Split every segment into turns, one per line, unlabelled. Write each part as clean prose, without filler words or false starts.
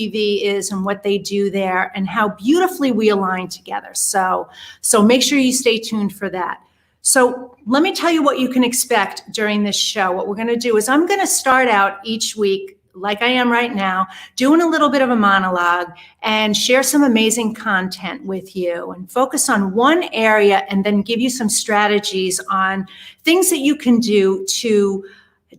TV is and what they do there and how beautifully we align together. So make sure you stay tuned for that. So let me tell you what you can expect during this show. What we're going to do is I'm going to start out each week, like I am right now, doing a little bit of a monologue and share some amazing content with you and focus on one area and then give you some strategies on things that you can do to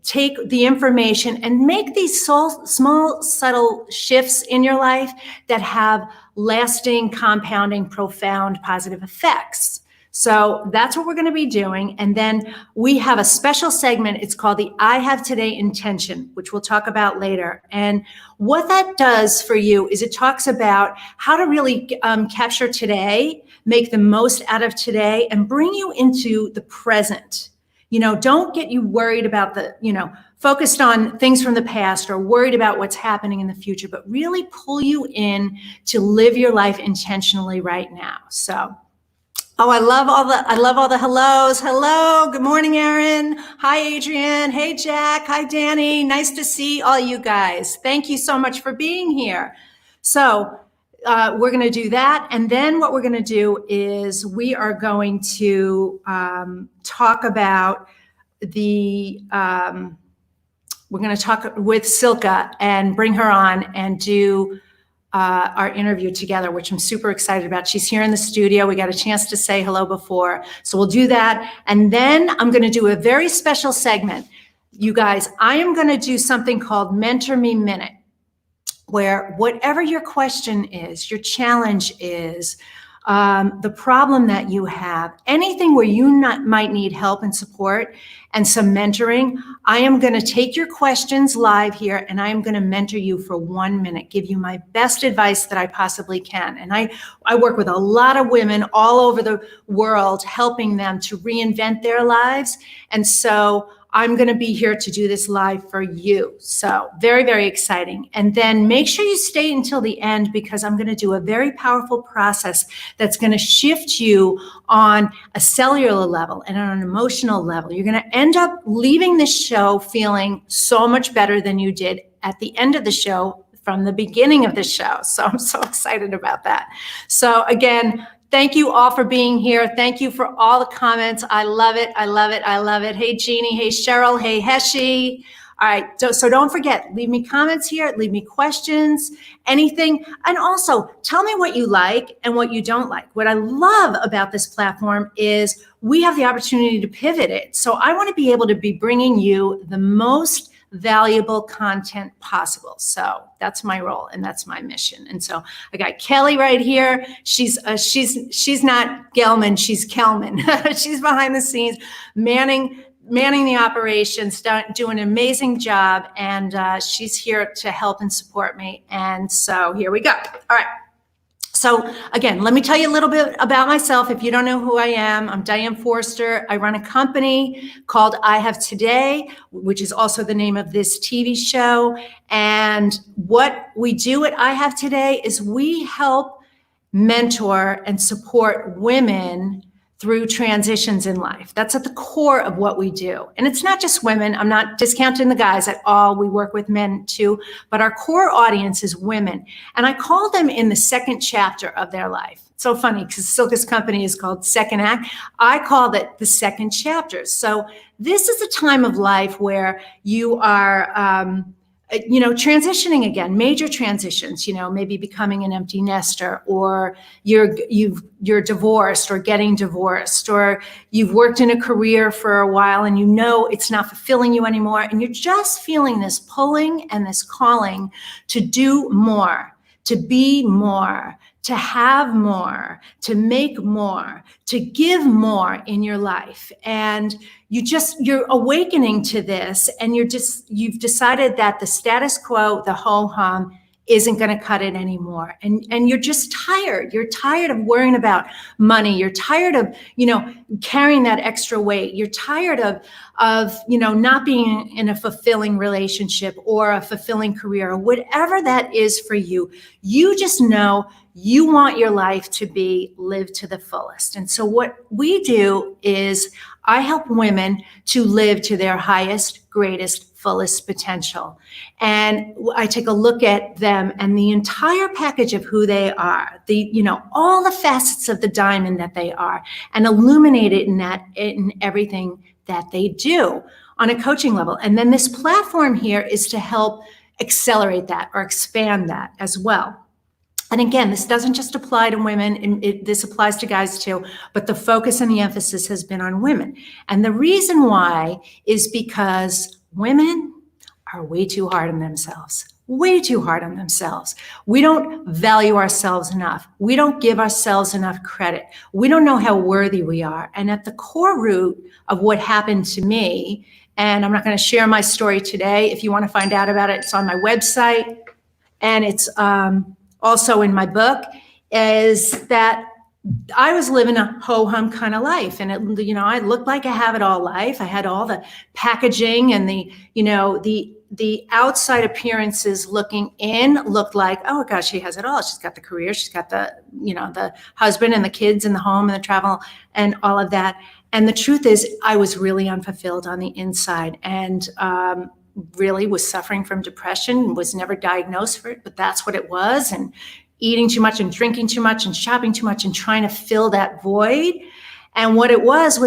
take the information and make these small, subtle shifts in your life that have lasting, compounding, profound, positive effects. So that's what we're going to be doing. And then we have a special segment. It's called the I Have Today Intention, which we'll talk about later. And what that does for you is it talks about how to really capture today, make the most out of today, and bring you into the present. Don't get you worried about focused on things from the past or worried about what's happening in the future, but really pull you in to live your life intentionally right now. So. Oh, I love all the hellos. Hello. Good morning, Erin. Hi, Adrienne. Hey, Jack. Hi, Danny. Nice to see all you guys. Thank you so much for being here. So we're going to do that. And then what we're going to do is we are going to talk about we're going to talk with Silka and bring her on and do our interview together, which I'm super excited about. She's here in the studio. We got a chance to say hello before. So we'll do that. And then I'm going to do a very special segment. You guys, I am going to do something called Mentor Me Minute, where whatever your question is, your challenge is, the problem that you have, anything where you might need help and support and some mentoring, I am going to take your questions live here and I am going to mentor you for 1 minute, give you my best advice that I possibly can. And I work with a lot of women all over the world, helping them to reinvent their lives. And so I'm going to be here to do this live for you. So very, very exciting. And then make sure you stay until the end because I'm going to do a very powerful process that's going to shift you on a cellular level and on an emotional level. You're going to end up leaving this show feeling so much better than you did at the end of the show from the beginning of the show. So I'm so excited about that. So again, thank you all for being here. Thank you for all the comments. I love it. I love it. I love it. Hey, Jeannie. Hey, Cheryl. Hey, Heshi. All right. So don't forget, leave me comments here. Leave me questions, anything. And also tell me what you like and what you don't like. What I love about this platform is we have the opportunity to pivot it. So I want to be able to be bringing you the most valuable content possible. So that's my role and that's my mission. And so I got Kelly right here. She's not Gelman, she's Kelman. She's behind the scenes, manning the operations, doing an amazing job. And she's here to help and support me. And so here we go. All right. So again, let me tell you a little bit about myself. If you don't know who I am, I'm Diane Forster. I run a company called I Have Today, which is also the name of this TV show. And what we do at I Have Today is we help mentor and support women through transitions in life. That's at the core of what we do. And it's not just women. I'm not discounting the guys at all. We work with men too, but our core audience is women. And I call them in the second chapter of their life. It's so funny because Silka's company is called Second Act. I call it the second chapter. So this is a time of life where you are, transitioning again, major transitions, maybe becoming an empty nester, or you're divorced or getting divorced, or you've worked in a career for a while and it's not fulfilling you anymore. And you're just feeling this pulling and this calling to do more, to be more, to have more, to make more, to give more in your life. And you're awakening to this, and you've decided that the status quo, the ho-hum, isn't going to cut it anymore. And you're just tired. You're tired of worrying about money. You're tired of, carrying that extra weight. You're tired of not being in a fulfilling relationship or a fulfilling career, or whatever that is for you. You just know you want your life to be lived to the fullest. And so what we do is I help women to live to their highest, greatest, fullest potential. And I take a look at them and the entire package of who they are, all the facets of the diamond that they are, and illuminate it in everything that they do on a coaching level. And then this platform here is to help accelerate that or expand that as well. And again, this doesn't just apply to women, and this applies to guys too, but the focus and the emphasis has been on women. And the reason why is because women are way too hard on themselves. Way too hard on themselves. We don't value ourselves enough. We don't give ourselves enough credit. We don't know how worthy we are. And at the core root of what happened to me, and I'm not going to share my story today. If you want to find out about it, it's on my website, and it's also in my book, is that I was living a ho-hum kind of life. And I looked like I have it all life. I had all the packaging and the outside appearances looking in looked like, oh gosh, she has it all. She's got the career, she's got the husband and the kids and the home and the travel and all of that. And the truth is, I was really unfulfilled on the inside, and really was suffering from depression, was never diagnosed for it, but that's what it was. And eating too much and drinking too much and shopping too much and trying to fill that void. And what it was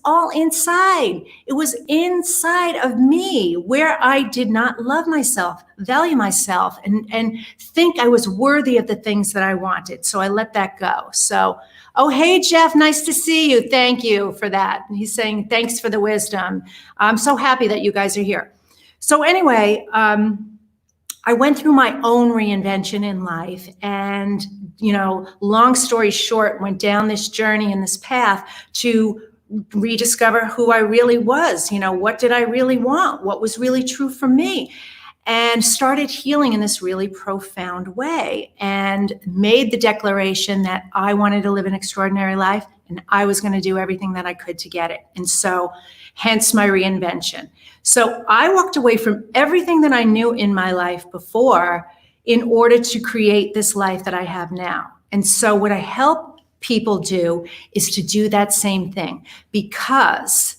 all inside. It was inside of me, where I did not love myself, value myself, and think I was worthy of the things that I wanted. So I let that go. So, oh, hey, Jeff, nice to see you. Thank you for that. And he's saying, thanks for the wisdom. I'm so happy that you guys are here. So anyway, I went through my own reinvention in life, and, long story short, went down this journey and this path to rediscover who I really was. What did I really want? What was really true for me? And started healing in this really profound way, and made the declaration that I wanted to live an extraordinary life, and I was going to do everything that I could to get it. And so, hence my reinvention. So I walked away from everything that I knew in my life before in order to create this life that I have now. And so what I help people do is to do that same thing, because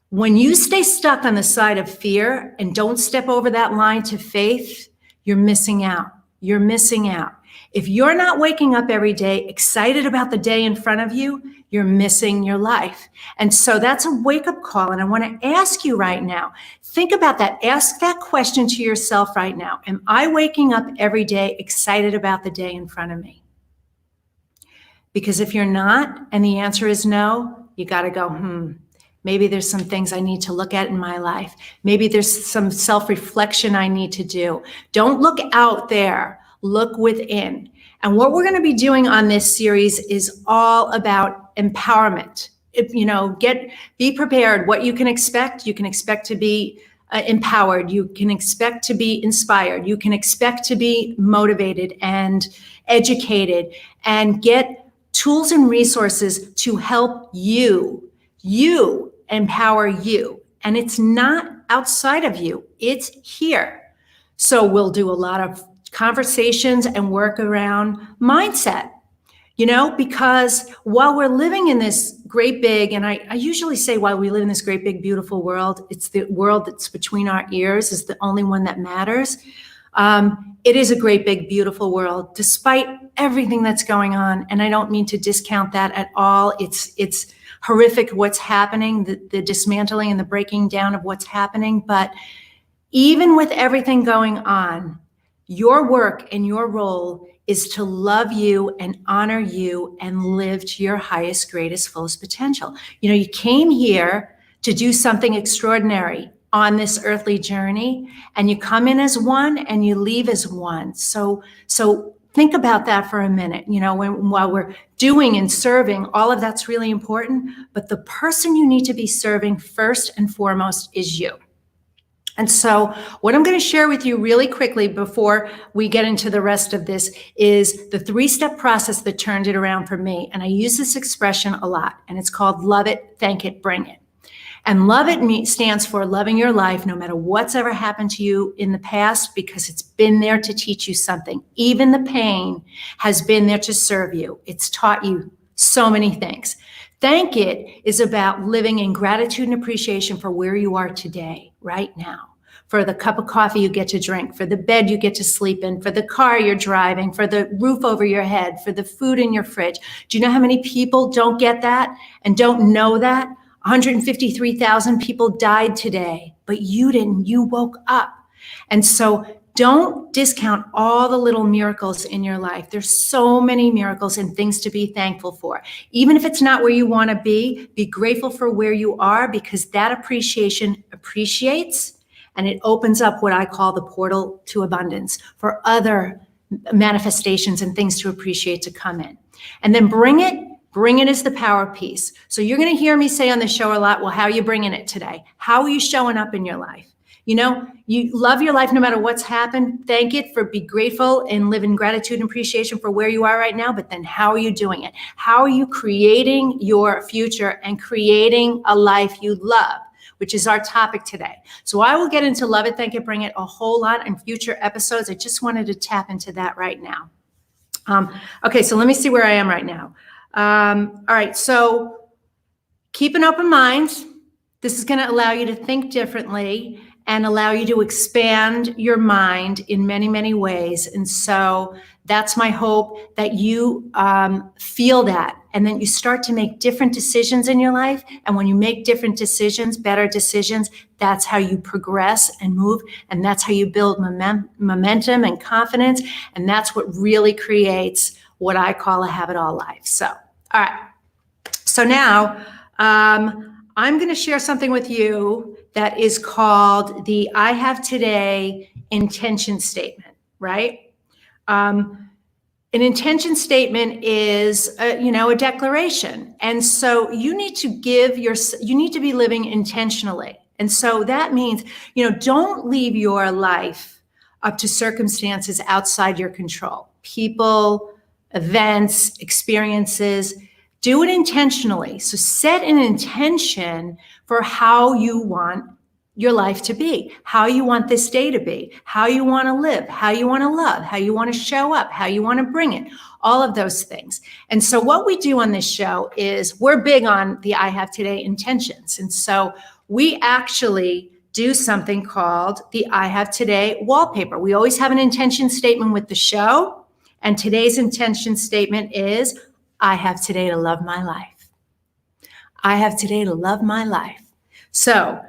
when you stay stuck on the side of fear and don't step over that line to faith, you're missing out. You're missing out. If you're not waking up every day excited about the day in front of you, you're missing your life. And so that's a wake-up call. And I want to ask you right now, think about that. Ask that question to yourself right now. Am I waking up every day excited about the day in front of me? Because if you're not, and the answer is no, you got to go, maybe there's some things I need to look at in my life. Maybe there's some self-reflection I need to do. Don't look out there. Look within. And what we're going to be doing on this series is all about empowerment. Be prepared. What you can expect to be empowered. You can expect to be inspired. You can expect to be motivated and educated, and get tools and resources to help you empower you. And it's not outside of you. It's here. So we'll do a lot of conversations and work around mindset, because while we're living in this great big, and I usually say while we live in this great big, beautiful world, it's the world that's between our ears is the only one that matters. It is a great big, beautiful world, despite everything that's going on. And I don't mean to discount that at all. It's horrific what's happening, the dismantling and the breaking down of what's happening. But even with everything going on, your work and your role is to love you and honor you and live to your highest, greatest, fullest potential. You came here to do something extraordinary on this earthly journey, and you come in as one and you leave as one. So think about that for a minute. While we're doing and serving, all of that's really important, but the person you need to be serving first and foremost is you. And so what I'm going to share with you really quickly before we get into the rest of this is the 3-step process that turned it around for me. And I use this expression a lot, and it's called love it, thank it, bring it. And love it stands for loving your life no matter what's ever happened to you in the past, because it's been there to teach you something. Even the pain has been there to serve you. It's taught you so many things. Thank it is about living in gratitude and appreciation for where you are today, right now, for the cup of coffee you get to drink, for the bed you get to sleep in, for the car you're driving, for the roof over your head, for the food in your fridge. Do you know how many people don't get that and don't know that? 153,000 people died today, but you didn't. You woke up. And so don't discount all the little miracles in your life. There's so many miracles and things to be thankful for. Even if it's not where you want to be grateful for where you are, because that appreciation appreciates and it opens up what I call the portal to abundance for other manifestations and things to appreciate to come in. And then bring it is the power piece. So you're going to hear me say on the show a lot, well, how are you bringing it today? How are you showing up in your life? You know, you love your life no matter what's happened. Thank it be grateful and live in gratitude and appreciation for where you are right now. But then how are you doing it? How are you creating your future and creating a life you love, which is our topic today. So I will get into Love It, Thank It, Bring It a whole lot in future episodes. I just wanted to tap into that right now. Okay, so let me see where I am right now. All right, so keep an open mind. This is going to allow you to think differently and allow you to expand your mind in many, many ways. And so that's my hope, that you feel that, and then you start to make different decisions in your life. And when you make different decisions, better decisions, that's how you progress and move. And that's how you build momentum and confidence. And that's what really creates what I call a have it all life. So, all right. So now I'm going to share something with you that is called the I Have Today intention statement, right? An intention statement is, a declaration. And so you need to be living intentionally. And so that means, don't leave your life up to circumstances outside your control. People, events, experiences. Do it intentionally. So set an intention for how you want your life to be, how you want this day to be, how you want to live, how you want to love, how you want to show up, how you want to bring it, all of those things. And so what we do on this show is we're big on the I Have Today intentions. And so we actually do something called the I Have Today wallpaper. We always have an intention statement with the show. And today's intention statement is, I have today to love my life. I have today to love my life. So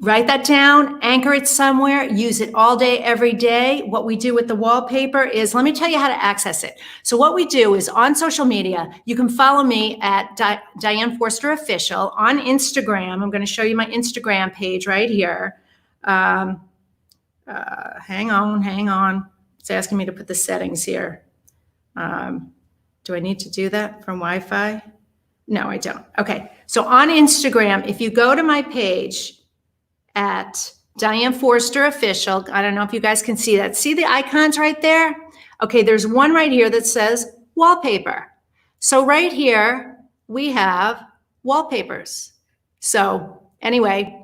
write that down, anchor it somewhere, use it all day, every day. What we do with the wallpaper is, let me tell you how to access it. So what we do is on social media, you can follow me at Diane Forster Official on Instagram. I'm going to show you my Instagram page right here. Hang on. It's asking me to put the settings here. Do I need to do that from Wi-Fi? No, I don't. Okay. So on Instagram, if you go to my page at Diane Forster Official, I don't know if you guys can see that. See the icons right there? Okay, there's one right here that says wallpaper. So right here, we have wallpapers. So anyway,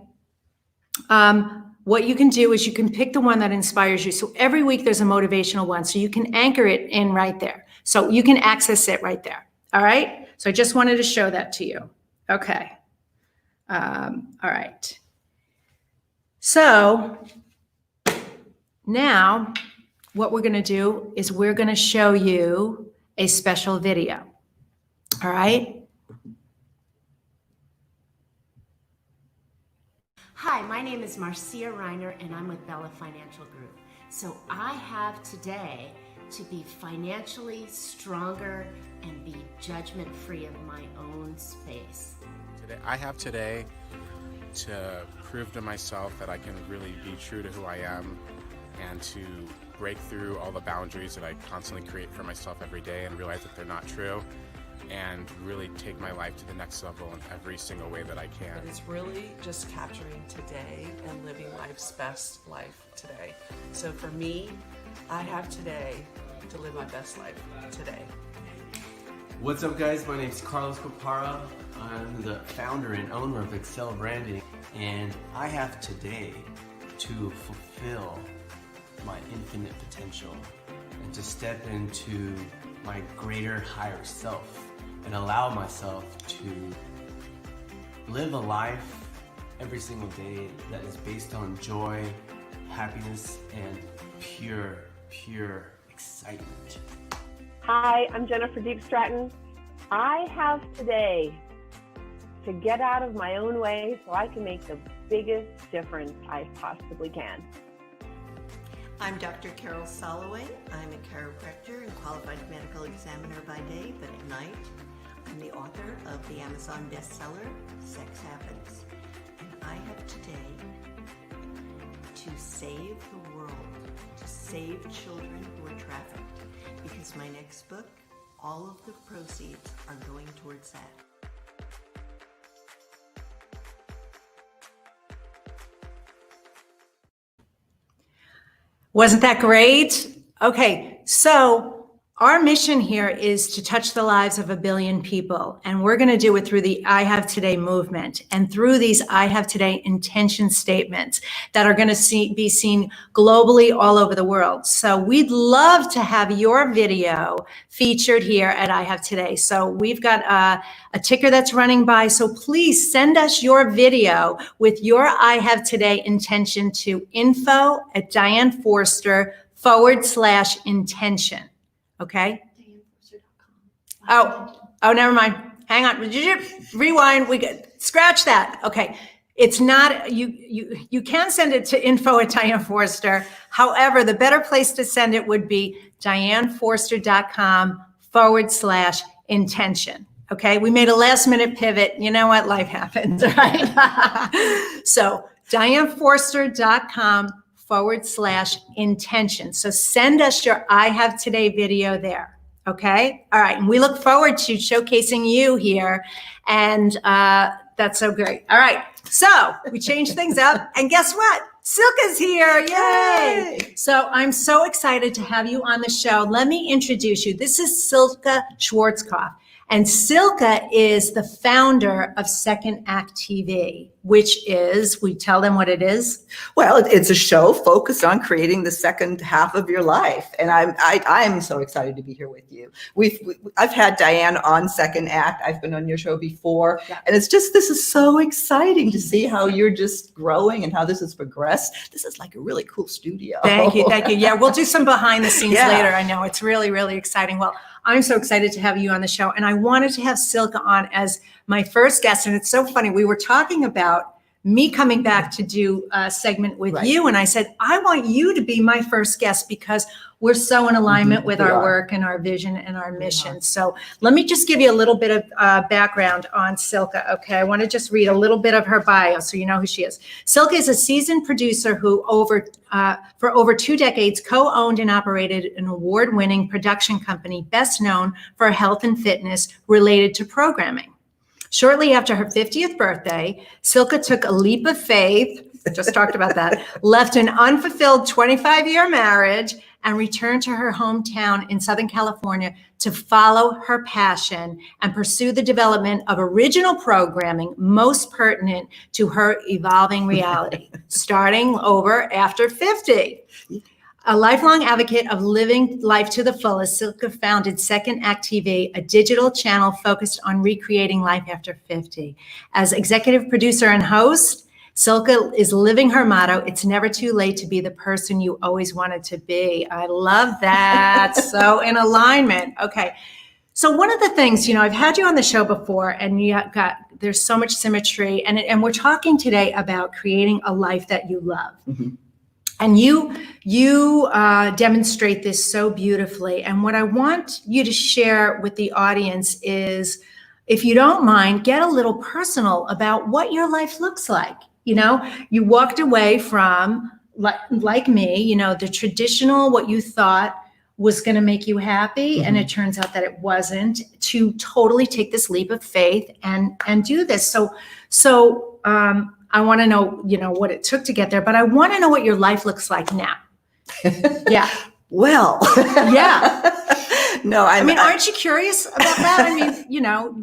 what you can do is you can pick the one that inspires you. So every week there's a motivational one. So you can anchor it in right there. So you can access it right there. All right. So I just wanted to show that to you. Okay. All right. So now what we're going to do is we're going to show you a special video. All right.
Hi, my name is Marcia Reiner and I'm with Bella Financial Group. So I have today to be financially stronger and be judgment-free of my own space.
I have today to prove to myself that I can really be true to who I am and to break through all the boundaries that I constantly create for myself every day and realize that they're not true, and really take my life to the next level in every single way that I can.
It's really just capturing today and living life's best life today. So for me, I have today to live my best life today.
What's up, guys? My name is Carlos Copara. I'm the founder and owner of Excel Branding, and I have today to fulfill my infinite potential and to step into my greater, higher self and allow myself to live a life every single day that is based on joy, happiness, and pure excitement.
Hi, I'm Jennifer Deep Stratton. I have today to get out of my own way so I can make the biggest difference I possibly can.
I'm Dr. Carol Soloway. I'm a chiropractor and qualified medical examiner by day, but at night, I'm the author of the Amazon bestseller, Sex Happens. And I have today to save the world, to save children who are trafficked, because my next book, all of the proceeds are going towards that.
Wasn't that great? Okay, so our mission here is to touch the lives of 1 billion people, and we're going to do it through the I Have Today movement and through these I Have Today intention statements that are going to be seen globally all over the world. So we'd love to have your video featured here at I Have Today. So we've got a ticker that's running by, so please send us your video with your I Have Today intention to info@DianeForster/intention. Okay. Oh, never mind. Hang on. Rewind. Scratch that. Okay. It's not, you can send it to info@Diane Forster. However, the better place to send it would be DianeForster.com/intention. Okay. We made a last minute pivot. You know what? Life happens, right? So DianeForster.com/intention. So send us your I Have Today video there. Okay. All right. And we look forward to showcasing you here. And that's so great. All right. So we changed things up. And guess what? Silka's here. Yay. So I'm so excited to have you on the show. Let me introduce you. This is Silka Schwarzkopf. And Silka is the founder of Second Act TV, which is, we tell them what it is?
Well, it's a show focused on creating the second half of your life. And I'm so excited to be here with you. I've had Diane on Second Act. I've been on your show before. Yeah. And this is so exciting to see how you're just growing and how this has progressed. This is like a really cool studio.
Thank you. Yeah, we'll do some behind the scenes later. I know it's really, really exciting. Well, I'm so excited to have you on the show. And I wanted to have Silka on as my first guest. And it's so funny. We were talking about me coming back to do a segment with you. And I said, I want you to be my first guest because we're so in alignment with our work and our vision and our mission. So let me just give you a little bit of background on Silka. Okay, I want to just read a little bit of her bio so you know who she is. Silka is a seasoned producer who for over 2 decades co-owned and operated an award-winning production company best known for health and fitness related to programming. Shortly after her 50th birthday, Silka took a leap of faith, just talked about that, left an unfulfilled 25-year marriage, and returned to her hometown in Southern California to follow her passion and pursue the development of original programming most pertinent to her evolving reality, starting over after 50. A lifelong advocate of living life to the fullest, Silka founded Second Act TV, a digital channel focused on recreating life after 50. As executive producer and host, Silka is living her motto, it's never too late to be the person you always wanted to be. I love that. So in alignment. Okay. So one of the things, I've had you on the show before and there's so much symmetry and we're talking today about creating a life that you love. Mm-hmm. And you demonstrate this so beautifully. And what I want you to share with the audience is, if you don't mind, get a little personal about what your life looks like. You walked away from, like me, the traditional, what you thought was going to make you happy. Mm-hmm. And it turns out that it wasn't, to totally take this leap of faith and do this. So I want to know, what it took to get there, but I want to know what your life looks like now. Yeah.
Well,
yeah.
No,
aren't you curious about that?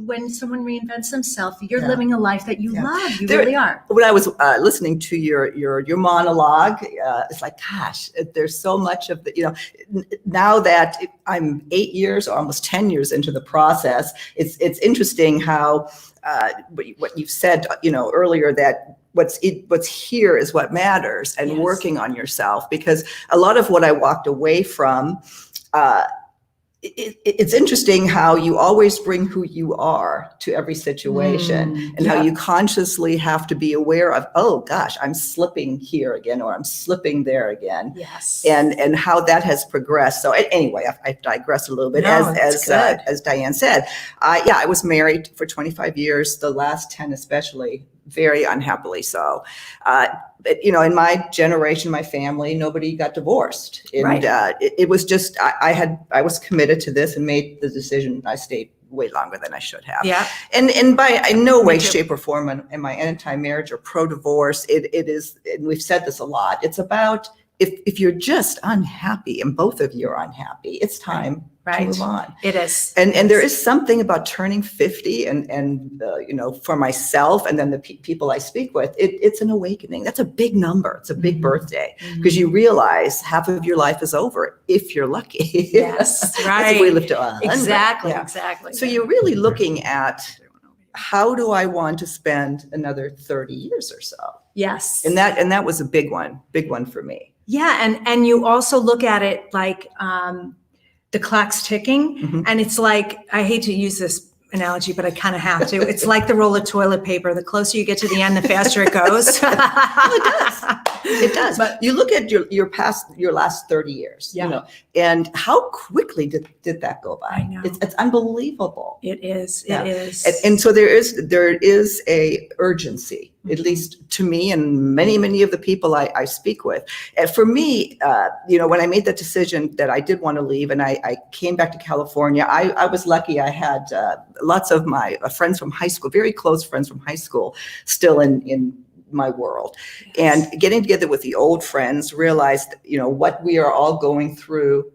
When someone reinvents themselves, you're living a life that you love. You really are.
When I was listening to your monologue, it's like, gosh, there's so much of the, now that I'm 8 years, almost 10 years into the process, it's interesting how what you've said, earlier, that what's here is what matters, and
Yes.
working on yourself, because a lot of what I walked away from, it's interesting how you always bring who you are to every situation, and how you consciously have to be aware of, oh gosh, I'm slipping here again, or I'm slipping there again.
Yes.
And how that has progressed. So anyway, I digress a little bit.
No, that's good.
As Diane said, I was married for 25 years, the last 10 especially, very unhappily so. But, in my generation, my family, nobody got divorced. And
Right.
It was just, I was committed to this and made the decision. I stayed way longer than I should have.
Yeah.
And by in no way,
too.
shape, or form am I anti-marriage or pro-divorce. It is, and we've said this a lot, it's about, if you're just unhappy and both of you are unhappy, it's time
Right.
to move on.
It is.
And there is something about turning 50 and for myself and then the people I speak with, it's an awakening. That's a big number. It's a big birthday, because you realize half of your life is over if you're lucky.
Yes,
That's
right.
if we live to 100.
Exactly.
Yeah.
Exactly.
So you're really looking at, how do I want to spend another 30 years or so?
Yes.
And that was a big one for me.
Yeah, and you also look at it like the clock's ticking,
Mhm.
and it's like, I hate to use this analogy, but I kind of have to. It's like the roll of toilet paper. The closer you get to the end, the faster it goes.
It does. But you look at your last 30 years,
Yeah.
and how quickly did that go by?
I know.
It's unbelievable.
It is.
Yeah.
It is.
And so there is a urgency, at least to me and many of the people I speak with. And for me, when I made that decision that I did want to leave, and I came back to California, I was lucky. I had lots of my friends from high school, very close friends from high school, still in my world.
Yes.
And getting together with the old friends, realized, what we are all going through.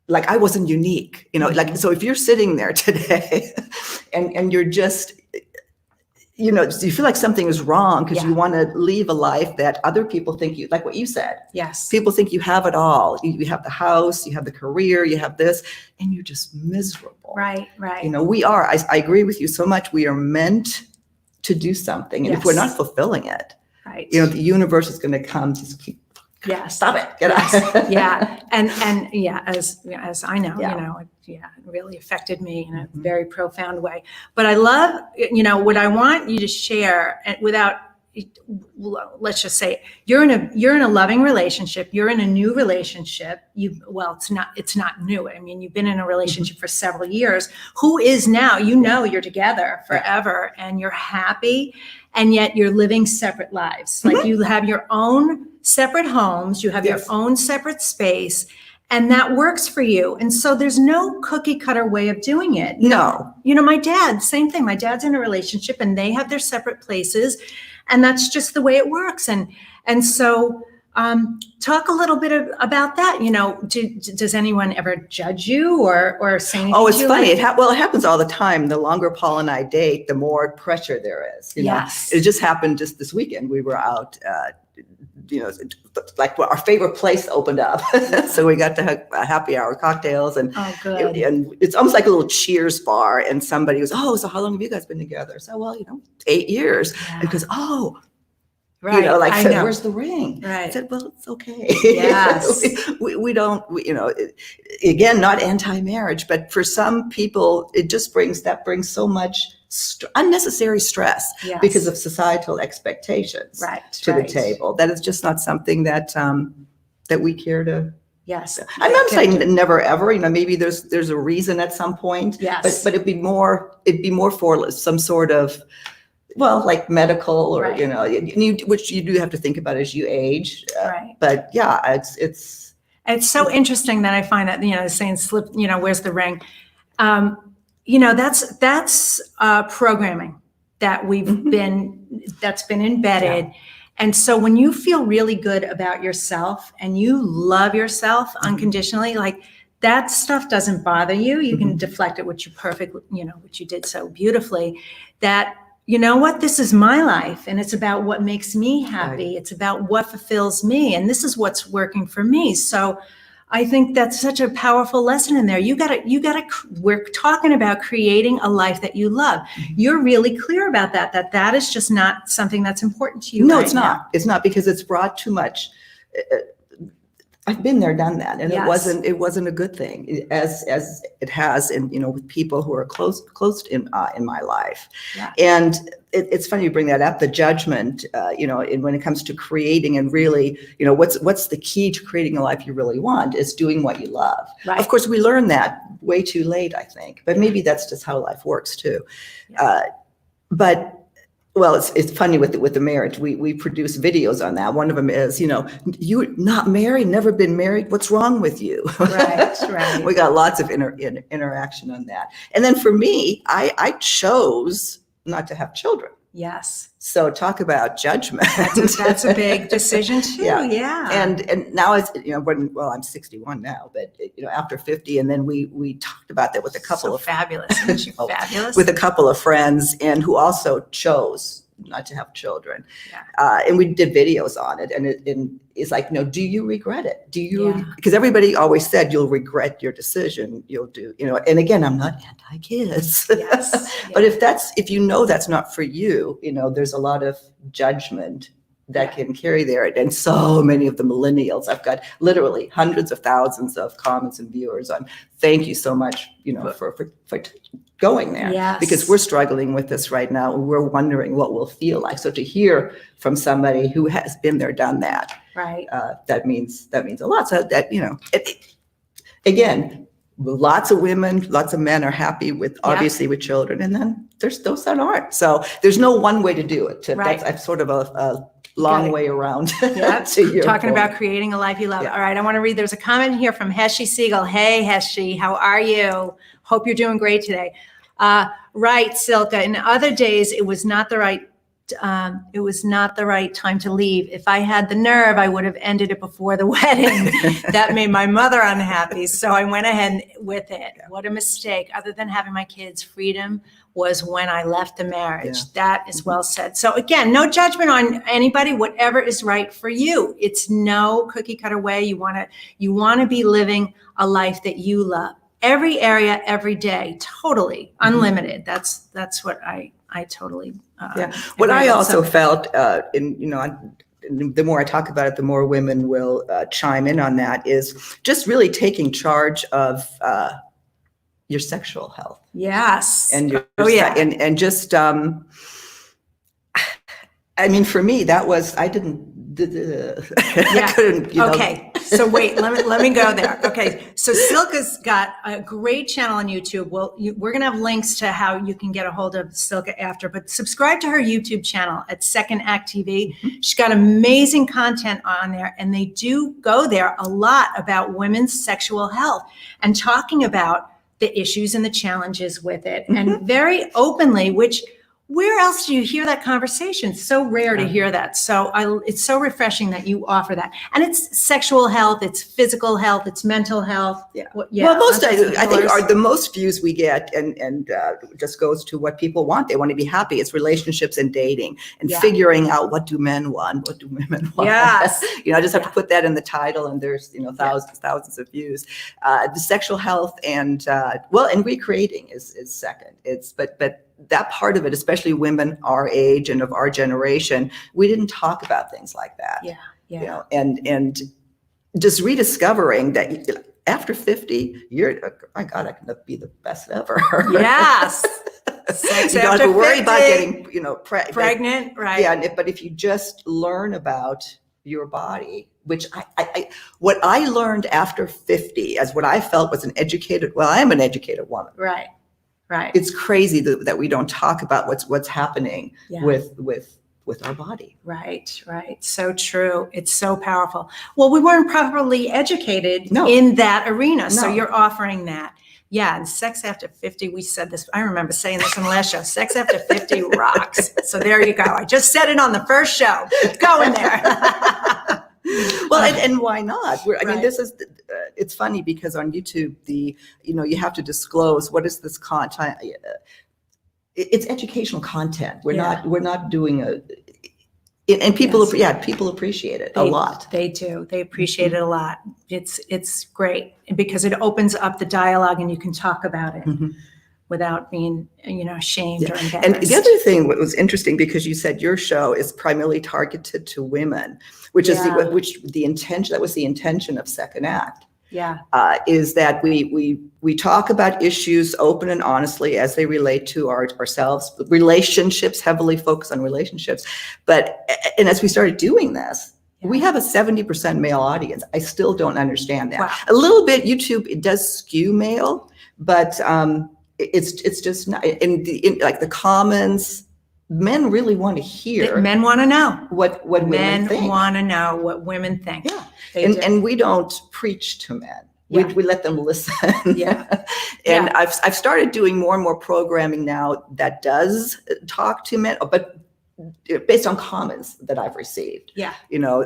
Like, I wasn't unique, like, so if you're sitting there today and you're just, you feel like something is wrong because
Yeah.
you want to leave a life that other people think you, like what you said,
Yes.
people think you have it all. You have the house, you have the career, you have this, and you're just miserable.
Right. Right.
We are, I agree with you so much. We are meant to do something. And if we're
Yes.
not fulfilling it,
Right.
the universe is going to come, just keep,
Yes.
stop it, get out.
Yeah. And yeah, as I know,
Yeah.
it really affected me in a
Mhm.
very profound way. But I love, what I want you to share, and without, let's just say you're in a loving relationship, you're in a new relationship. It's not new. I mean, you've been in a relationship for several years. Who is now, you're together forever and you're happy, and yet you're living separate lives. Like, you have your own separate homes, you have your
Yes.
own separate space, and that works for you. And so there's no cookie cutter way of doing it.
No.
My dad, same thing. My dad's in a relationship and they have their separate places, and that's just the way it works. And so talk a little bit about that. Does anyone ever judge you or say anything?
Oh, it's
to you
funny.
like-
It happens all the time. The longer Paul and I date, the more pressure there is.
Yes.
It just happened just this weekend. We were out, like our favorite place opened up. So we got to have a happy hour cocktails, and
Oh, good.
and it's almost like a little Cheers bar. And somebody goes, "Oh, so how long have you guys been together?" So, well, 8 years.
Yeah.
And goes, "Oh,
Right. I know.
where's the ring?" I
Right.
said, "Well, it's okay."
Yes.
we don't, again, not anti-marriage, but for some people, it just brings so much unnecessary stress
Yes.
because of societal expectations
Right.
to
right.
the table. That is just not something that we care to.
Yes.
I'm not saying that never ever. Maybe there's a reason at some point.
Yes.
But it'd be more for some sort of, well, like medical or
Right.
which you do have to think about as you age.
Right.
But yeah, it's
It's so interesting that I find that, saying slip, where's the ring? That's programming that that's been embedded.
Yeah.
And so when you feel really good about yourself and you love yourself unconditionally, like, that stuff doesn't bother you. You can deflect it, which which you did so beautifully, that, this is my life, and it's about what makes me happy.
Right.
It's about what fulfills me, and this is what's working for me. So I think that's such a powerful lesson in there. We're talking about creating a life that you love. You're really clear about that is just not something that's important to you.
No,
right
it's not.
now.
It's not, because it's brought too much. I've been there, done that, and
Yes.
it wasn't a good thing, as it has in, with people who are close in my life.
Yeah.
And it's funny you bring that up, the judgment, and when it comes to creating and really, what's the key to creating a life you really want is doing what you love.
Right.
Of course, we learn that way too late, I think, but maybe that's just how life works too. But well, it's funny with the marriage. We produce videos on that. One of them is, you're not married, never been married. What's wrong with you?
Right.
We got lots of interaction on that. And then for me, I chose not to have children.
Yes.
So talk about judgment.
That's a big decision too. Yeah.
And now it's, I'm 61 now, but after 50, and then we talked about that with a couple of
fabulous. Isn't she fabulous?
with a couple of friends, and who also chose not to have children.
Yeah.
And we did videos on it, and it's like, do you regret it? Do you?
Yeah.
Because everybody always said you'll regret your decision. You'll do, and again, I'm not anti-kids.
Yes.
But if that's not for you, there's a lot of judgment that can carry there. And so many of the millennials, I've got literally hundreds of thousands of comments and viewers on, thank you so much, for going there.
Yes.
Because we're struggling with this right now. We're wondering what we'll feel like. So to hear from somebody who has been there, done that,
right.
that means a lot. So that, again, lots of women, lots of men are happy with, obviously, with children. And then there's those that aren't. So there's no one way to do it.
Right.
That's sort of a long way around.
Yeah,
to your
talking
point.
about creating a life you love.
Yeah.
All right, I want to read. There's a comment here from Heshy Siegel. Hey, Heshy, how are you? Hope you're doing great today. Right, Silka. In other days, it was not the right. It was not the right time to leave. If I had the nerve, I would have ended it before the wedding. That made my mother unhappy, so I went ahead with it. What a mistake. Other than having my kids, freedom was when I left the marriage.
Yeah.
That is well said. So again, no judgment on anybody, whatever is right for you. It's no cookie cutter way. You want to be living a life that you love. Every area, every day, totally unlimited. That's what I totally.
What I
agree with.
also
So-
felt, the more I talk about it, the more women will chime in on that, is just really taking charge of your sexual health.
Yes.
And your,
yeah.
and just, I mean, for me, that was, I couldn't,
Okay. So wait, let me go there. Okay. So Silka's got a great channel on YouTube. We're going to have links to how you can get a hold of Silka after, but subscribe to her YouTube channel at Second Act TV. She's got amazing content on there, and they do go there a lot about women's sexual health and talking about the issues and the challenges with it, and very openly, which where else do you hear that conversation? It's so rare to hear that. So it's so refreshing that you offer that. And it's sexual health, it's physical health, it's mental health.
Yeah.
Well,
Most, I think, are the most views we get, and just goes to what people want. They want to be happy. It's relationships and dating and figuring out, what do men want, what do women want.
Yes.
I just have to put that in the title, and there's thousands of views. The sexual health and recreating is second. But that part of it, especially women our age and of our generation, we didn't talk about things like that.
Yeah.
And just rediscovering that after 50, my God, I can be the best ever.
Yes. Sex
you don't
after
have to worry
50,
about getting,
pregnant, right?
Yeah, but if you just learn about your body, which what I learned after 50, as what I felt was I am an educated woman.
Right.
It's crazy that we don't talk about what's happening with our body.
Right. So true. It's so powerful. Well, we weren't properly educated
No.
in that arena. So
No.
you're offering that. Yeah. And sex after 50, we said this. I remember saying this on the last show. Sex after 50 rocks. So there you go. I just said it on the first show. Go in there.
Well, and why not? I mean,
Right.
this is, it's funny because on YouTube, you have to disclose what is this content. It's educational content. We're not doing And people,
Yes.
people appreciate it a lot.
They do. They appreciate it a lot. It's great because it opens up the dialogue and you can talk about it without being, shamed or embarrassed.
And the other thing what was interesting, because you said your show is primarily targeted to women, which is that was the intention of Second Act.
Yeah.
Is that we talk about issues open and honestly as they relate to ourselves, relationships, heavily focused on relationships. And as we started doing this, we have a 70% male audience. I still don't understand that.
Wow.
A little bit YouTube, it does skew male, but it's just not in like the comments. Men really want to hear.
Men want to know
what women think.
Men want to know what women think.
Yeah.
They do.
And we don't preach to men.
Yeah.
We let them listen.
Yeah.
And
Yeah.
I've started doing more and more programming now that does talk to men, but based on comments that I've received.
Yeah.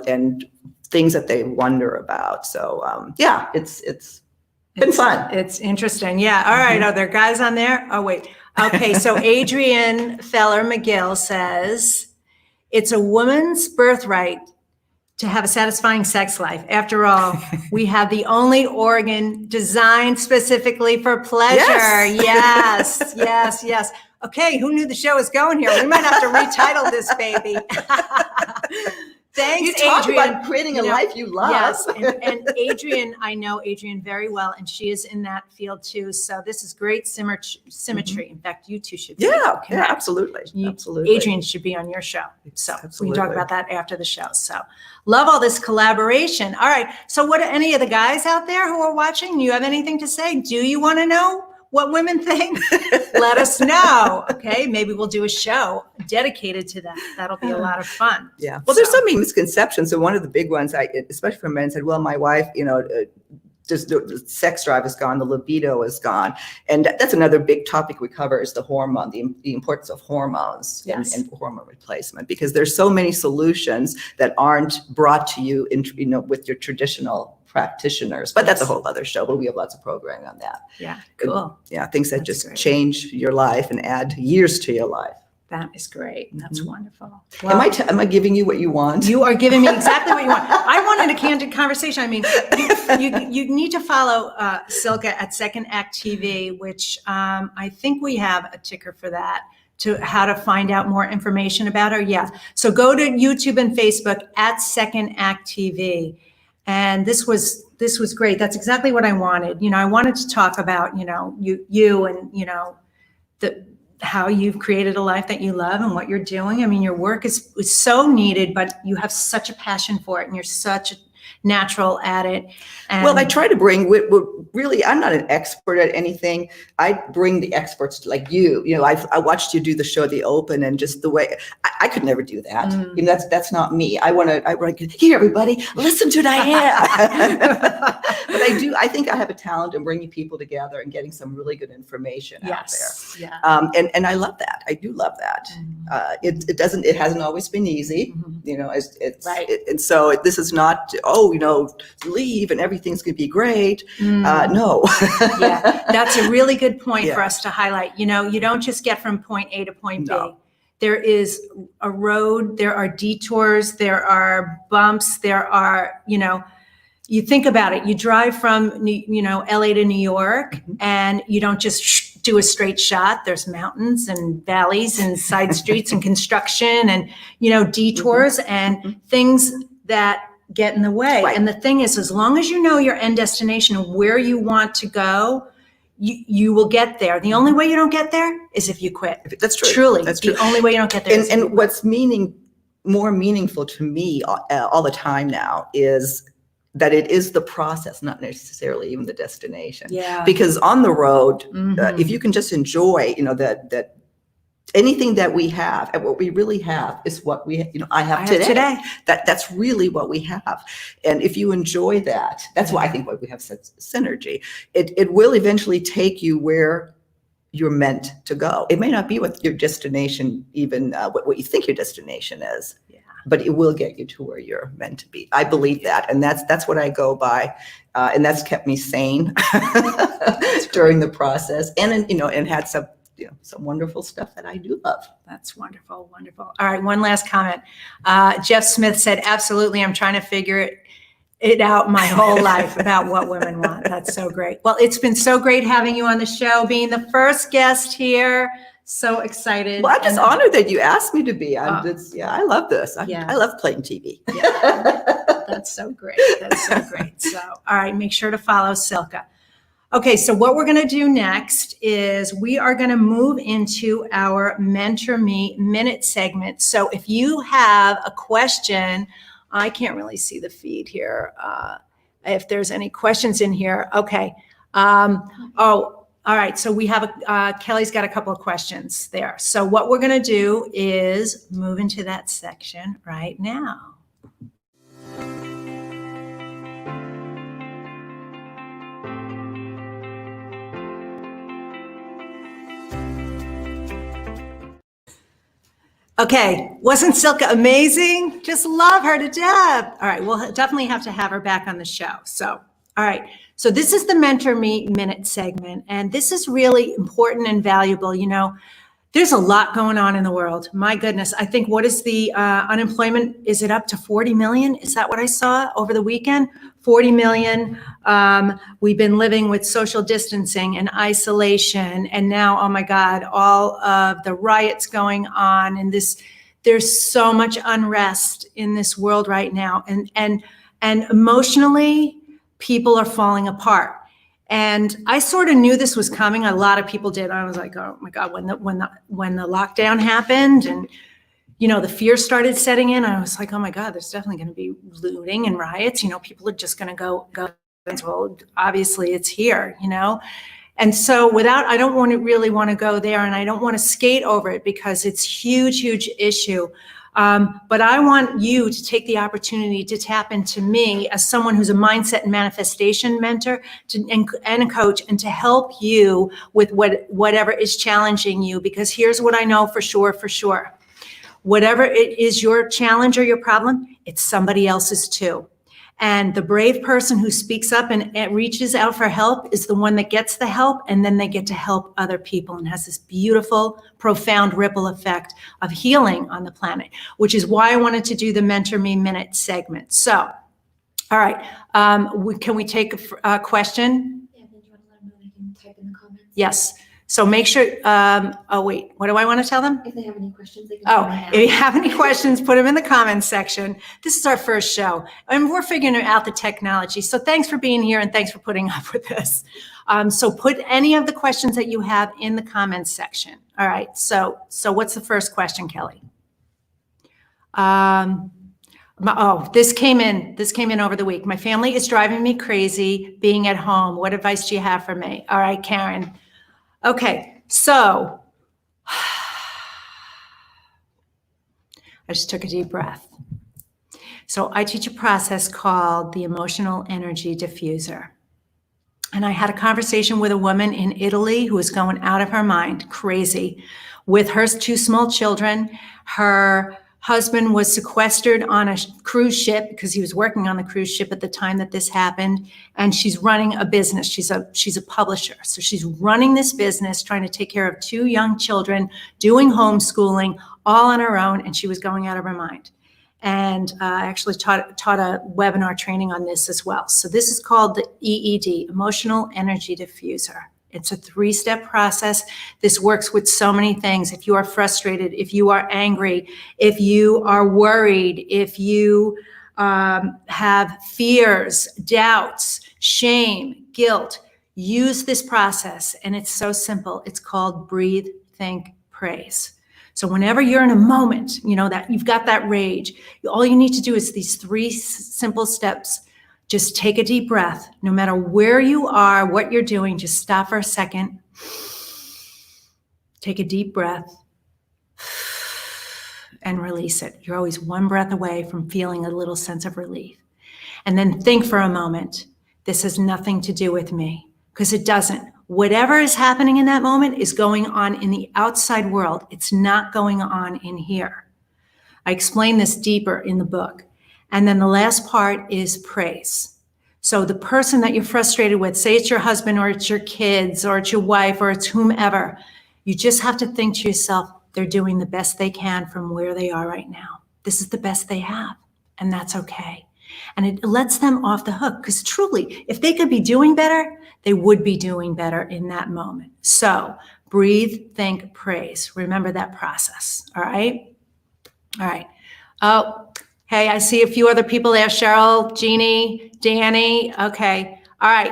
And things that they wonder about. So it's been fun.
It's interesting. Yeah. All right. Are there guys on there? Oh, wait. Okay. So Adrian Feller McGill says, it's a woman's birthright to have a satisfying sex life. After all, we have the only organ designed specifically for pleasure. Yes. Okay. Who knew the show was going here? We might have to retitle this baby. Thanks,
You talk
Adrian.
about creating a life you love.
Yes, and Adrian, I know Adrian very well, and she is in that field too. So this is great symmetry. In fact, you two should.
Yeah,
connect.
absolutely.
Adrian should be on your show. So we can talk
Absolutely.
about that after the show. So love all this collaboration. All right. So what, any of the guys out there who are watching, you have anything to say? Do you want to know what women think? Let us know. Okay. Maybe we'll do a show dedicated to that. That'll be a lot of fun.
Yeah. Well, there's so many misconceptions. So one of the big ones, especially from men, said, well, my wife, just the sex drive is gone, the libido is gone. And that's another big topic we cover is the hormone, the importance of hormones and hormone replacement, because there's so many solutions that aren't brought to you with your traditional practitioners. But that's a whole other show, but we have lots of programming on that.
Yeah. Cool.
Yeah. Things that
That's
just
great.
change your life and add years to your life.
That is great. That's wonderful.
Am I giving you what you want?
You are giving me exactly what you want. I wanted a candid conversation. I mean, you need to follow Silka at Second Act TV, which I think we have a ticker for that, to how to find out more information about her. Yeah. So go to YouTube and Facebook at Second Act TV. And this was great. That's exactly what I wanted. I wanted to talk about, you and, how you've created a life that you love and what you're doing. I mean, your work is so needed, but you have such a passion for it and you're such a natural at it. And
Well, I try to bring, really, I'm not an expert at anything. I bring the experts like you. I watched you do the show, The Open, and just the way, I could never do that. That's not me. I want to, here, everybody, listen to Diane. But I think I have a talent in bringing people together and getting some really good information out there.
Yeah.
And I love that. I do love that. It hasn't always been easy, it's
Right.
and so this is not, leave and everything's going to be great. No.
Yeah, that's a really good point for
Yeah.
us to highlight. You don't just get from point A to point B.
No.
There is a road, there are detours, there are bumps, there are, you think about it, you drive from, LA to New York and you don't just do a straight shot. There's mountains and valleys and side streets and construction and, detours and things that get in the way.
Right.
And the thing is, as long as you know your end destination and where you want to go, you will get there. The only way you don't get there is if you quit.
That's true.
Truly,
That's
the
true.
only way you don't get there. is if you
And what's more meaningful to me all the time now is that it is the process, not necessarily even the destination.
Yeah.
Because on the road,
Mhm.
if you can just enjoy, that anything that we have and what we really have is what I have today. That's really what we have. And if you enjoy that, that's why I think what we have such synergy. It will eventually take you where you're meant to go. It may not be what your destination, even what you think your destination is.
Yeah.
But it will get you to where you're meant to be. I believe that, and that's what I go by, and that's kept me sane during the process, and had some some wonderful stuff that I do love.
That's wonderful, wonderful. All right, one last comment. Jeff Smith said, absolutely, I'm trying to figure it out my whole life about what women want. That's so great. Well, it's been so great having you on the show, being the first guest here. So excited.
Well, I'm just honored that you asked me to be. I love this.
Yeah.
I love playing TV.
That's so great. That's so great. So, all right, make sure to follow Silka. Okay, so what we're going to do next is we are going to move into our Mentor Me Minute segment. So if you have a question, I can't really see the feed here. If there's any questions in here. Okay. All right. So we have Kelly's got a couple of questions there. So what we're going to do is move into that section right now. Okay, wasn't Silka amazing? Just love her to death. All right, we'll definitely have to have her back on the show. So, all right, so this is the Mentor Me Minute segment, and this is really important and valuable. You know, there's a lot going on in the world. My goodness, I think, what is the unemployment? Is it up to 40 million? Is that what I saw over the weekend? 40 million. We've been living with social distancing and isolation. And now, oh my God, all of the riots going on and there's so much unrest in this world right now. And emotionally, people are falling apart. And I sort of knew this was coming. A lot of people did. I was like, oh my God, when the lockdown happened and, you know, the fear started setting in, I was like, oh my God, there's definitely going to be looting and riots. You know, people are just going to go. Well, obviously it's here, you know? And so I don't really want to go there, and I don't want to skate over it because it's huge, huge issue. But I want you to take the opportunity to tap into me as someone who's a mindset and manifestation mentor and a coach, and to help you with whatever is challenging you. Because here's what I know for sure. Whatever it is your challenge or your problem, it's somebody else's too. And the brave person who speaks up and reaches out for help is the one that gets the help, and then they get to help other people and has this beautiful, profound ripple effect of healing on the planet, which is why I wanted to do the Mentor Me Minute segment. So, all right, can we take a question?
Yeah, then you want to let them know they can type in the comments.
Yes. So make sure, oh wait, what do I want to tell them?
If they have any questions, they can
Oh,
comment
if you have any questions, put them in the comments section. This is our first show, and we're figuring out the technology. So thanks for being here, and thanks for putting up with this. So put any of the questions that you have in the comments section. All right, so what's the first question, Kelly? This came in over the week. My family is driving me crazy being at home. What advice do you have for me? All right, Karen. Okay, so I just took a deep breath. So I teach a process called the emotional energy diffuser. And I had a conversation with a woman in Italy who was going out of her mind, crazy, with her 2 small children. Her husband was sequestered on a cruise ship because he was working on the cruise ship at the time that this happened. And she's running a business. She's a publisher. So she's running this business, trying to take care of 2 young children, doing homeschooling, all on her own. And she was going out of her mind. And I actually taught a webinar training on this as well. So this is called the EED, Emotional Energy Diffuser. It's a 3-step process. This works with so many things. If you are frustrated, if you are angry, if you are worried, if you have fears, doubts, shame, guilt, use this process. And it's so simple. It's called breathe, think, praise. So whenever you're in a moment, you know, that you've got that rage, all you need to do is these 3 simple steps. Just take a deep breath. No matter where you are, what you're doing, just stop for a second. Take a deep breath and release it. You're always one breath away from feeling a little sense of relief. And then think for a moment. This has nothing to do with me, because it doesn't. Whatever is happening in that moment is going on in the outside world. It's not going on in here. I explain this deeper in the book. And then the last part is praise. So the person that you're frustrated with, say it's your husband or it's your kids or it's your wife or it's whomever, You just have to think to yourself, they're doing the best they can from where they are right now. This is the best they have, and that's okay. And it lets them off the hook, because truly, if they could be doing better, they would be doing better in that moment. So breathe, think, praise. Remember that process, all right? All right. Oh, hey, I see a few other people there. Cheryl, Jeannie, Danny. Okay. All right.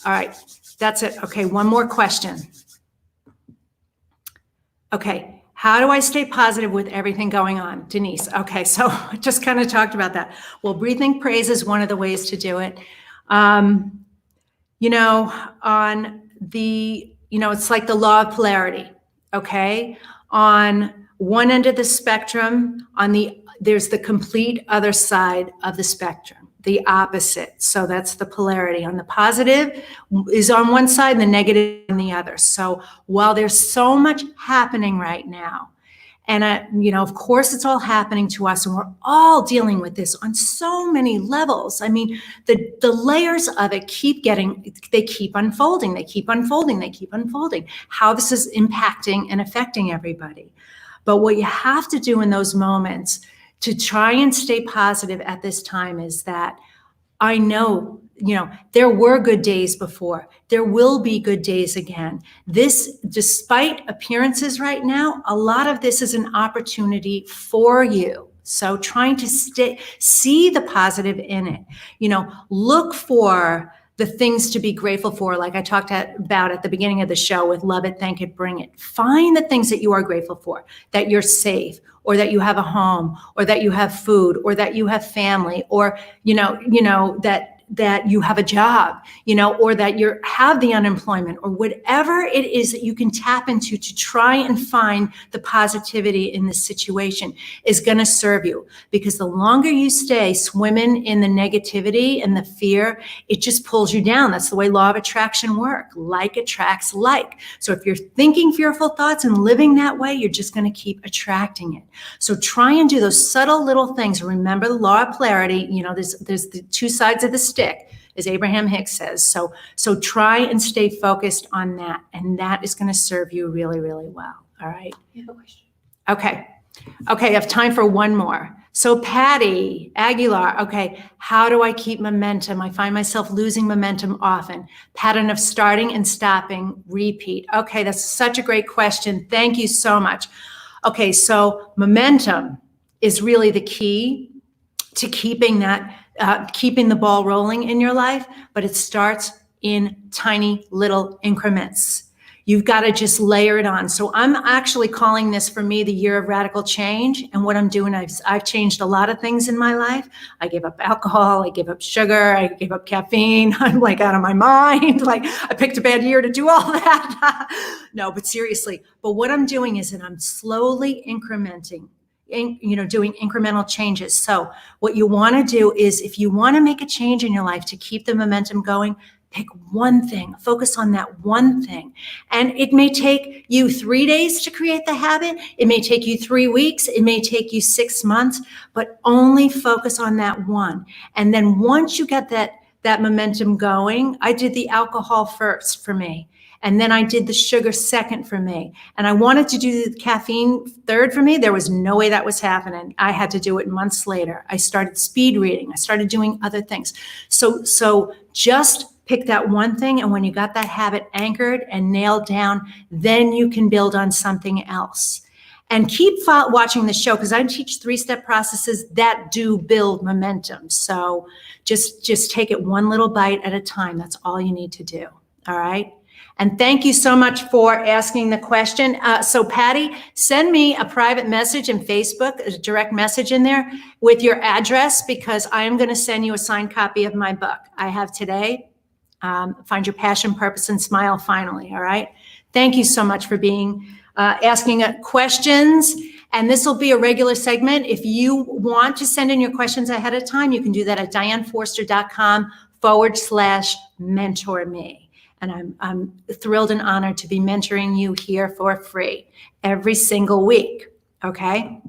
All right. That's it. Okay. One more question. Okay. How do I stay positive with everything going on? Denise. Okay. So I just kind of talked about that. Well, breathing praise is one of the ways to do it. On the, it's like the law of polarity. Okay. On one end of the spectrum, there's the complete other side of the spectrum, the opposite. So that's the polarity. On the positive is on one side and the negative on the other. So while there's so much happening right now, and, of course, it's all happening to us, and we're all dealing with this on so many levels. I mean, the layers of it keep unfolding. They keep unfolding. How this is impacting and affecting everybody. But what you have to do in those moments to try and stay positive at this time is that I know, there were good days before. There will be good days again. This, despite appearances right now, a lot of this is an opportunity for you. So trying to see the positive in it, look for the things to be grateful for, like I talked about at the beginning of the show with love it, thank it, bring it. Find the things that you are grateful for, that you're safe, or that you have a home, or that you have food, or that you have family, or, that you have a job, or that you have the unemployment, or whatever it is that you can tap into to try and find the positivity in this situation is going to serve you. Because the longer you stay swimming in the negativity and the fear, it just pulls you down. That's the way law of attraction works. Like attracts like. So if you're thinking fearful thoughts and living that way, you're just going to keep attracting it. So try and do those subtle little things. Remember the law of polarity. There's the two sides of the stick, as Abraham Hicks says. So try and stay focused on that. And that is going to serve you really, really well. All right.
I have a question.
Okay. I have time for one more. So Patty Aguilar, okay, how do I keep momentum? I find myself losing momentum often. Pattern of starting and stopping, repeat. Okay, that's such a great question. Thank you so much. Okay, so momentum is really the key to keeping the ball rolling in your life, but it starts in tiny little increments. You've got to just layer it on. So I'm actually calling this, for me, the year of radical change. And what I'm doing, I've changed a lot of things in my life. I gave up alcohol, I gave up sugar, I gave up caffeine. I'm like out of my mind. Like I picked a bad year to do all that. No, but seriously. But what I'm doing is that I'm slowly incrementing, doing incremental changes. So what you want to do is, if you want to make a change in your life to keep the momentum going, pick one thing, focus on that one thing. And it may take you 3 days to create the habit. It may take you 3 weeks. It may take you 6 months, but only focus on that one. And then once you get that momentum going, I did the alcohol first for me. And then I did the sugar second for me. And I wanted to do the caffeine third for me. There was no way that was happening. I had to do it months later. I started speed reading. I started doing other things. So just pick that one thing. And when you got that habit anchored and nailed down, then you can build on something else. And keep watching the show, because I teach 3-step processes that do build momentum. So just take it one little bite at a time. That's all you need to do. All right. And thank you so much for asking the question. So Patty, send me a private message in Facebook, a direct message in there with your address, because I am going to send you a signed copy of my book. I have today, Find Your Passion, Purpose, and Smile Finally. All right. Thank you so much for asking questions. And this will be a regular segment. If you want to send in your questions ahead of time, you can do that at dianeforster.com/mentor-me. And I'm thrilled and honored to be mentoring you here for free every single week. Okay.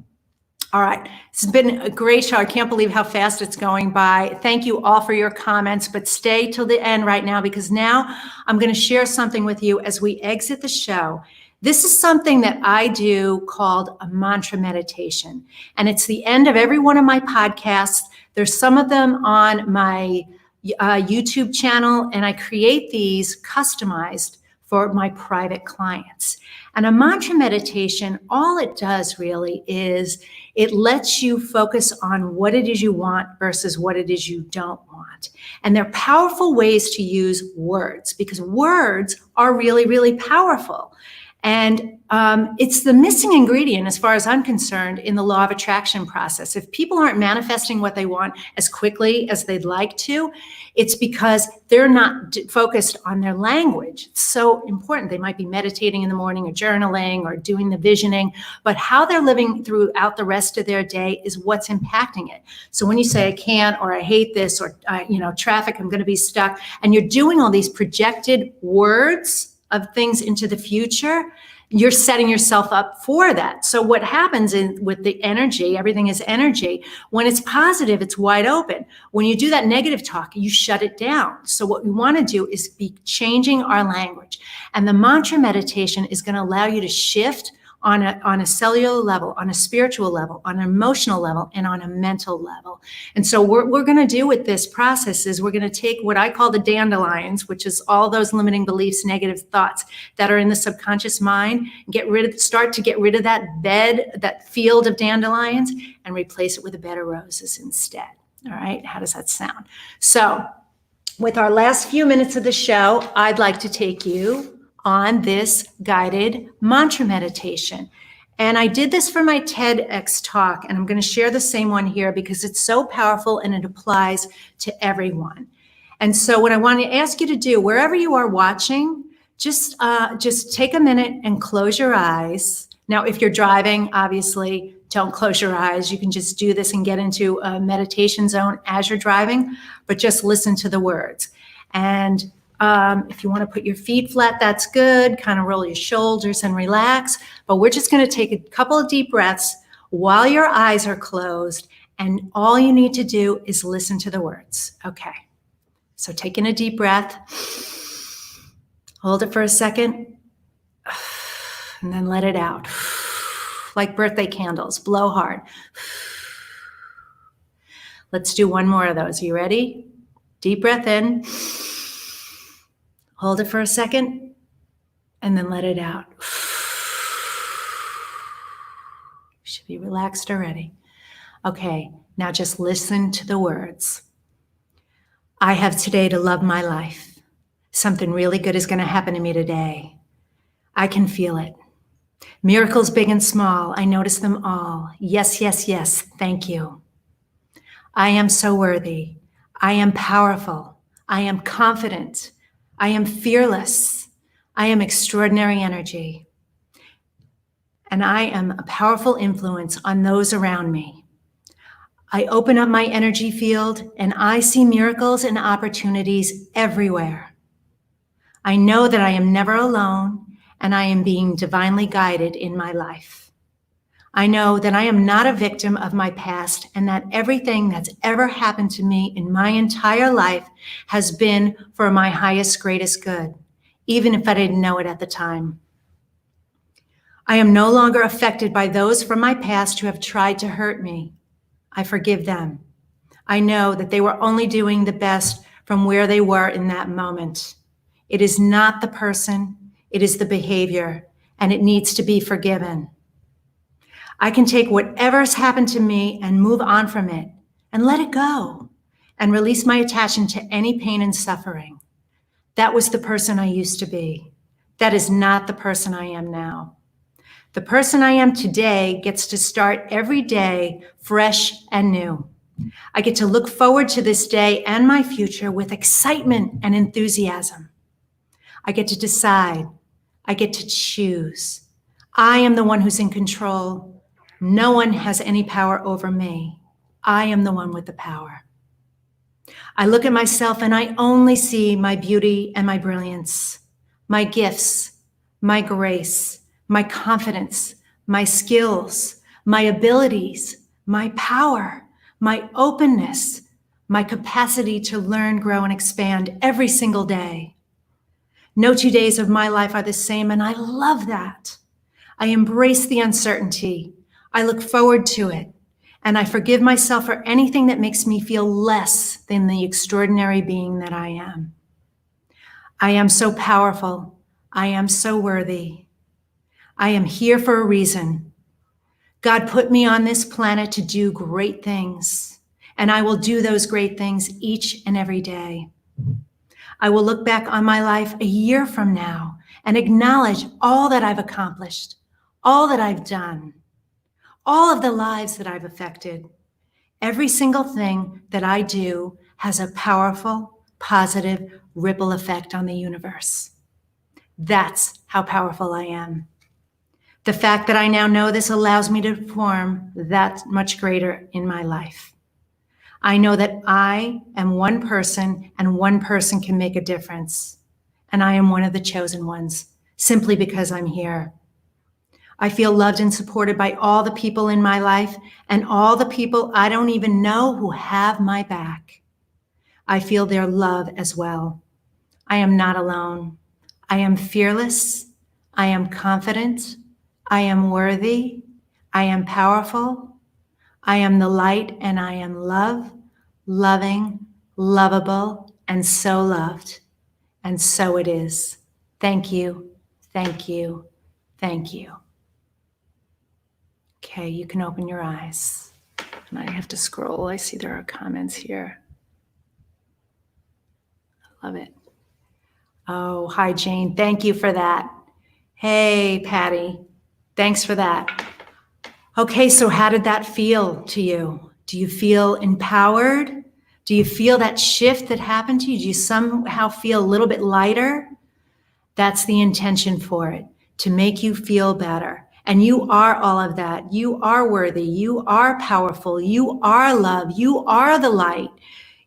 All right. It's been a great show. I can't believe how fast it's going by. Thank you all for your comments, but stay till the end right now, because now I'm going to share something with you as we exit the show This is something that I do called a mantra meditation. And it's the end of every one of my podcasts. There's some of them on my YouTube channel, and I create these customized for my private clients. And a mantra meditation, all it does really is it lets you focus on what it is you want versus what it is you don't want. And they're powerful ways to use words, because words are really, really powerful. And it's the missing ingredient, as far as I'm concerned, in the law of attraction process. If people aren't manifesting what they want as quickly as they'd like to, it's because they're not focused on their language. It's so important. They might be meditating in the morning or journaling or doing the visioning, but how they're living throughout the rest of their day is what's impacting it. So when you say, I can't, or I hate this, or traffic, I'm going to be stuck, and you're doing all these projected words of things into the future, you're setting yourself up for that. So what happens with the energy, everything is energy. When it's positive, it's wide open. When you do that negative talk, you shut it down. So what we want to do is be changing our language. And the mantra meditation is going to allow you to shift on a cellular level, on a spiritual level, on an emotional level, and on a mental level. And so what we're going to do with this process is we're going to take what I call the dandelions, which is all those limiting beliefs, negative thoughts that are in the subconscious mind, start to get rid of that bed, that field of dandelions, and replace it with a bed of roses instead. All right, how does that sound? So with our last few minutes of the show, I'd like to take you on this guided mantra meditation. And I did this for my TEDx talk, and I'm going to share the same one here because it's so powerful and it applies to everyone. And so what I want to ask you to do, wherever you are watching, just take a minute and close your eyes. Now, if you're driving, obviously, don't close your eyes. You can just do this and get into a meditation zone as you're driving, but just listen to the words. And if you want to put your feet flat, that's good. Kind of roll your shoulders and relax. But we're just going to take a couple of deep breaths while your eyes are closed. And all you need to do is listen to the words. Okay. So taking a deep breath. Hold it for a second. And then let it out. Like birthday candles. Blow hard. Let's do one more of those. Are you ready? Deep breath in. Hold it for a second, and then let it out. You should be relaxed already. Okay, now just listen to the words. I have today to love my life. Something really good is going to happen to me today. I can feel it. Miracles big and small, I notice them all. Yes, yes, yes, thank you. I am so worthy. I am powerful. I am confident. I am fearless. I am extraordinary energy. And I am a powerful influence on those around me. I open up my energy field and I see miracles and opportunities everywhere. I know that I am never alone and I am being divinely guided in my life. I know that I am not a victim of my past and that everything that's ever happened to me in my entire life has been for my highest, greatest good, even if I didn't know it at the time. I am no longer affected by those from my past who have tried to hurt me. I forgive them. I know that they were only doing the best from where they were in that moment. It is not the person, it is the behavior, and it needs to be forgiven. I can take whatever's happened to me and move on from it and let it go and release my attachment to any pain and suffering. That was the person I used to be. That is not the person I am now. The person I am today gets to start every day fresh and new. I get to look forward to this day and my future with excitement and enthusiasm. I get to decide. I get to choose. I am the one who's in control. No one has any power over me. I am the one with the power. I look at myself and I only see my beauty and my brilliance, my gifts, my grace, my confidence, my skills, my abilities, my power, my openness, my capacity to learn, grow, and expand every single day. No 2 days of my life are the same, and I love that. I embrace the uncertainty. I look forward to it, and I forgive myself for anything that makes me feel less than the extraordinary being that I am. I am so powerful. I am so worthy. I am here for a reason. God put me on this planet to do great things, and I will do those great things each and every day. I will look back on my life a year from now and acknowledge all that I've accomplished, all that I've done, all of the lives that I've affected. Every single thing that I do has a powerful, positive ripple effect on the universe. That's how powerful I am. The fact that I now know this allows me to perform that much greater in my life. I know that I am one person and one person can make a difference. And I am one of the chosen ones simply because I'm here. I feel loved and supported by all the people in my life and all the people I don't even know who have my back. I feel their love as well. I am not alone. I am fearless. I am confident. I am worthy. I am powerful. I am the light and I am love, loving, lovable, and so loved. And so it is. Thank you. Thank you. Thank you. Okay, you can open your eyes. And I have to scroll. I see there are comments here. I love it. Oh, hi, Jane. Thank you for that. Hey, Patty. Thanks for that. Okay, so how did that feel to you? Do you feel empowered? Do you feel that shift that happened to you? Do you somehow feel a little bit lighter? That's the intention for it, to make you feel better. And you are all of that. You are worthy. You are powerful. You are love. You are the light.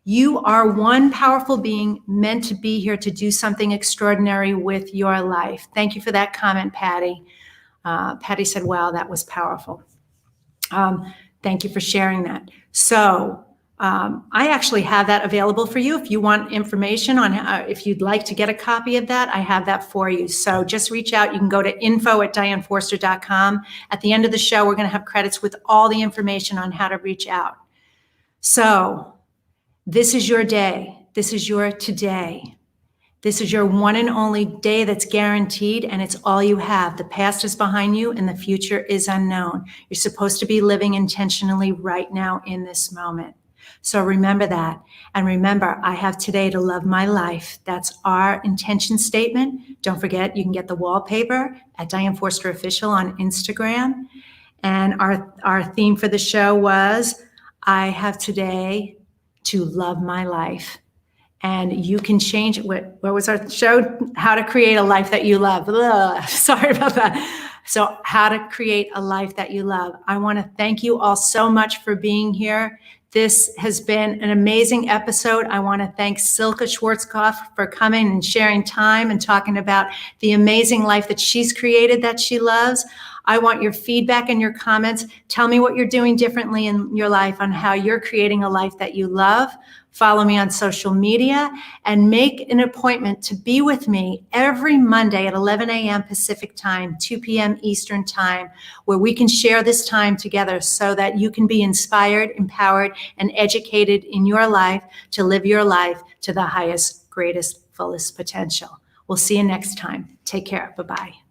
You are one powerful being meant to be here to do something extraordinary with your life. Thank you for that comment, Patty. Patty said, wow, that was powerful. Thank you for sharing that. So I actually have that available for you. If you want information on if you'd like to get a copy of that, I have that for you. So just reach out. You can go to info@dianeforster.com. At the end of the show, we're going to have credits with all the information on how to reach out. So this is your day. This is your today. This is your one and only day that's guaranteed, and it's all you have. The past is behind you, and the future is unknown. You're supposed to be living intentionally right now in this moment. So remember that. And remember, I have today to love my life. That's our intention statement. Don't forget, you can get the wallpaper at Diane Forster Official on Instagram. And our theme for the show was, I have today to love my life. And you can change, what was our show? How to create a life that you love. Ugh, sorry about that. So how to create a life that you love. I want to thank you all so much for being here. This has been an amazing episode. I want to thank Silke Schwarzkopf for coming and sharing time and talking about the amazing life that she's created that she loves. I want your feedback and your comments. Tell me what you're doing differently in your life on how you're creating a life that you love. Follow me on social media and make an appointment to be with me every Monday at 11 a.m. Pacific time, 2 p.m. Eastern time, where we can share this time together so that you can be inspired, empowered, and educated in your life to live your life to the highest, greatest, fullest potential. We'll see you next time. Take care. Bye-bye.